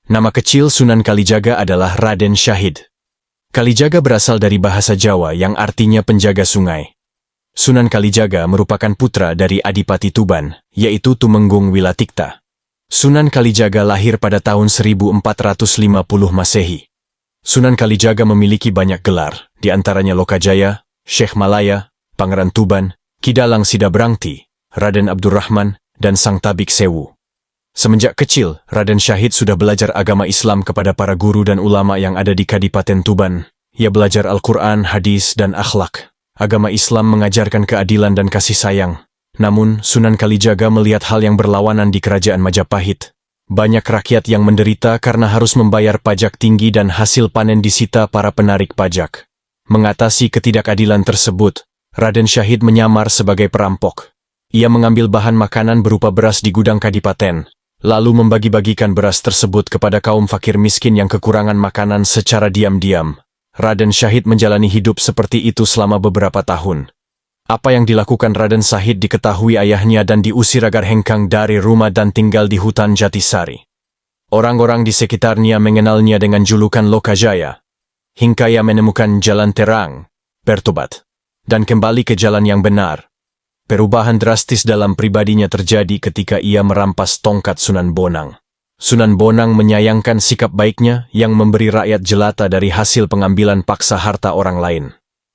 Nama kecil Sunan Kalijaga adalah Raden Syahid. Kalijaga berasal dari bahasa Jawa yang artinya penjaga sungai. Sunan Kalijaga merupakan putra dari Adipati Tuban, yaitu Tumenggung Wilatikta. Sunan Kalijaga lahir pada tahun 1450 Masehi. Sunan Kalijaga memiliki banyak gelar, di antaranya Lokajaya, Syekh Malaya, Pangeran Tuban, Kidalang Sidabrangti, Raden Abdurrahman, dan Sang Tabik Sewu. Semenjak kecil, Raden Syahid sudah belajar agama Islam kepada para guru dan ulama yang ada di Kadipaten Tuban. Ia belajar Al-Quran, hadis, dan akhlak. Agama Islam mengajarkan keadilan dan kasih sayang. Namun, Sunan Kalijaga melihat hal yang berlawanan di kerajaan Majapahit. Banyak rakyat yang menderita karena harus membayar pajak tinggi dan hasil panen disita para penarik pajak. Mengatasi ketidakadilan tersebut, Raden Syahid menyamar sebagai perampok. Ia mengambil bahan makanan berupa beras di gudang kadipaten, lalu membagi-bagikan beras tersebut kepada kaum fakir miskin yang kekurangan makanan secara diam-diam. Raden Syahid menjalani hidup seperti itu selama beberapa tahun. Apa yang dilakukan Raden Syahid diketahui ayahnya dan diusir agar hengkang dari rumah dan tinggal di hutan Jatisari. Orang-orang di sekitarnya mengenalnya dengan julukan Lokajaya. Hingga ia menemukan jalan terang, bertobat, dan kembali ke jalan yang benar. Perubahan drastis dalam pribadinya terjadi ketika ia merampas tongkat Sunan Bonang. Sunan Bonang menyayangkan sikap baiknya yang memberi rakyat jelata dari hasil pengambilan paksa harta orang lain.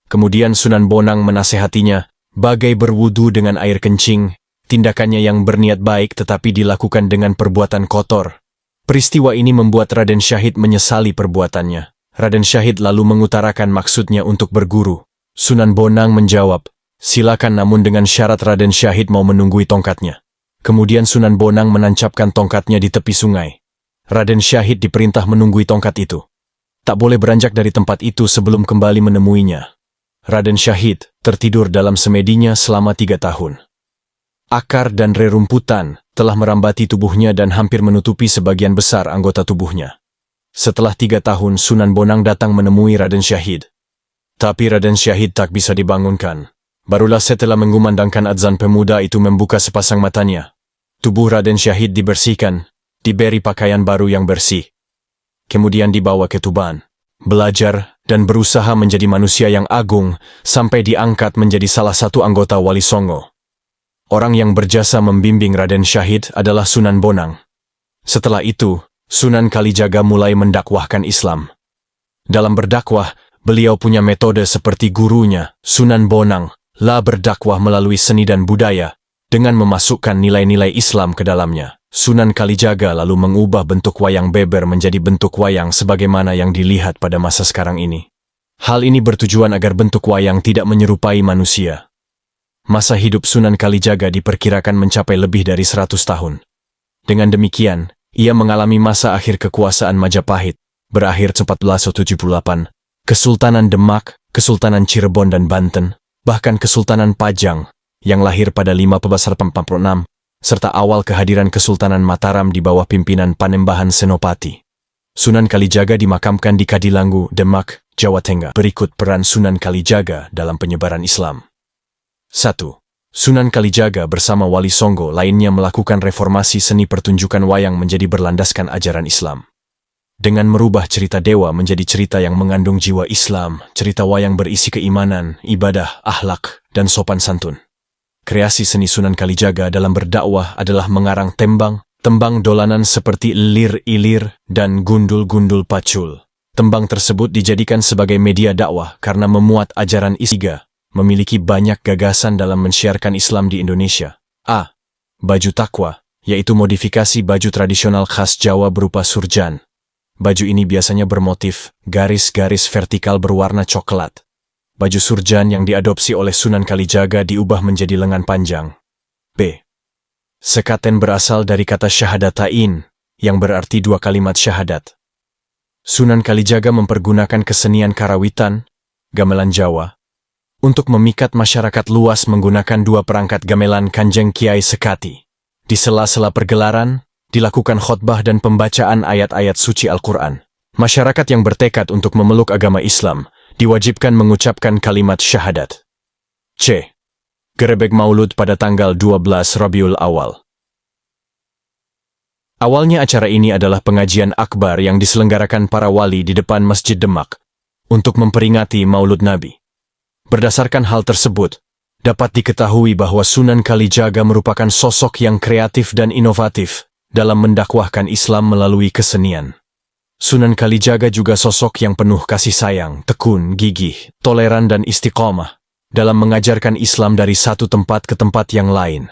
Kemudian Sunan Bonang menasehatinya, bagai berwudu dengan air kencing, tindakannya yang berniat baik tetapi dilakukan dengan perbuatan kotor. Peristiwa ini membuat Raden Syahid menyesali perbuatannya. Raden Syahid lalu mengutarakan maksudnya untuk berguru. Sunan Bonang menjawab, silakan namun dengan syarat Raden Syahid mau menunggui tongkatnya. Kemudian Sunan Bonang menancapkan tongkatnya di tepi sungai. Raden Syahid diperintah menunggui tongkat itu. Tak boleh beranjak dari tempat itu sebelum kembali menemuinya. Raden Syahid tertidur dalam semedinya selama 3 tahun. Akar dan rerumputan telah merambati tubuhnya dan hampir menutupi sebagian besar anggota tubuhnya. Setelah 3 tahun, Sunan Bonang datang menemui Raden Syahid. Tapi Raden Syahid tak bisa dibangunkan. Barulah setelah mengumandangkan adzan pemuda itu membuka sepasang matanya. Tubuh Raden Syahid dibersihkan, diberi pakaian baru yang bersih. Kemudian dibawa ke Tuban, belajar dan berusaha menjadi manusia yang agung sampai diangkat menjadi salah satu anggota Wali Songo. Orang yang berjasa membimbing Raden Syahid adalah Sunan Bonang. Setelah itu, Sunan Kalijaga mulai mendakwahkan Islam. Dalam berdakwah, beliau punya metode seperti gurunya, Sunan Bonang, berdakwah melalui seni dan budaya, dengan memasukkan nilai-nilai Islam ke dalamnya. Sunan Kalijaga lalu mengubah bentuk wayang beber menjadi bentuk wayang sebagaimana yang dilihat pada masa sekarang ini. Hal ini bertujuan agar bentuk wayang tidak menyerupai manusia. Masa hidup Sunan Kalijaga diperkirakan mencapai lebih dari 100 tahun. Dengan demikian, ia mengalami masa akhir kekuasaan Majapahit, berakhir 1478, Kesultanan Demak, Kesultanan Cirebon dan Banten, bahkan Kesultanan Pajang, yang lahir pada 1546, serta awal kehadiran Kesultanan Mataram di bawah pimpinan Panembahan Senopati. Sunan Kalijaga dimakamkan di Kadilangu, Demak, Jawa Tengah. Berikut peran Sunan Kalijaga dalam penyebaran Islam. 1. Sunan Kalijaga bersama Wali Songo lainnya melakukan reformasi seni pertunjukan wayang menjadi berlandaskan ajaran Islam. Dengan merubah cerita dewa menjadi cerita yang mengandung jiwa Islam, cerita wayang berisi keimanan, ibadah, akhlak, dan sopan santun. Kreasi seni Sunan Kalijaga dalam berdakwah adalah mengarang tembang dolanan seperti lir-ilir dan gundul-gundul pacul. Tembang tersebut dijadikan sebagai media dakwah karena memuat ajaran Islam, memiliki banyak gagasan dalam mensiarkan Islam di Indonesia. A. Baju takwa, yaitu modifikasi baju tradisional khas Jawa berupa surjan. Baju ini biasanya bermotif garis-garis vertikal berwarna coklat. Baju surjan yang diadopsi oleh Sunan Kalijaga diubah menjadi lengan panjang. B. Sekaten berasal dari kata syahadatain, yang berarti 2 kalimat syahadat. Sunan Kalijaga mempergunakan kesenian karawitan, gamelan Jawa, untuk memikat masyarakat luas menggunakan 2 perangkat gamelan Kanjeng Kiai Sekati. Di sela-sela pergelaran, dilakukan khotbah dan pembacaan ayat-ayat suci Al-Quran. Masyarakat yang bertekad untuk memeluk agama Islam diwajibkan mengucapkan kalimat syahadat. C. Gerebek Maulud pada tanggal 12 Rabiul Awal. Awalnya acara ini adalah pengajian akbar yang diselenggarakan para wali di depan Masjid Demak untuk memperingati Maulud Nabi. Berdasarkan hal tersebut, dapat diketahui bahwa Sunan Kalijaga merupakan sosok yang kreatif dan inovatif dalam mendakwahkan Islam melalui kesenian. Sunan Kalijaga juga sosok yang penuh kasih sayang, tekun, gigih, toleran dan istiqomah dalam mengajarkan Islam dari satu tempat ke tempat yang lain.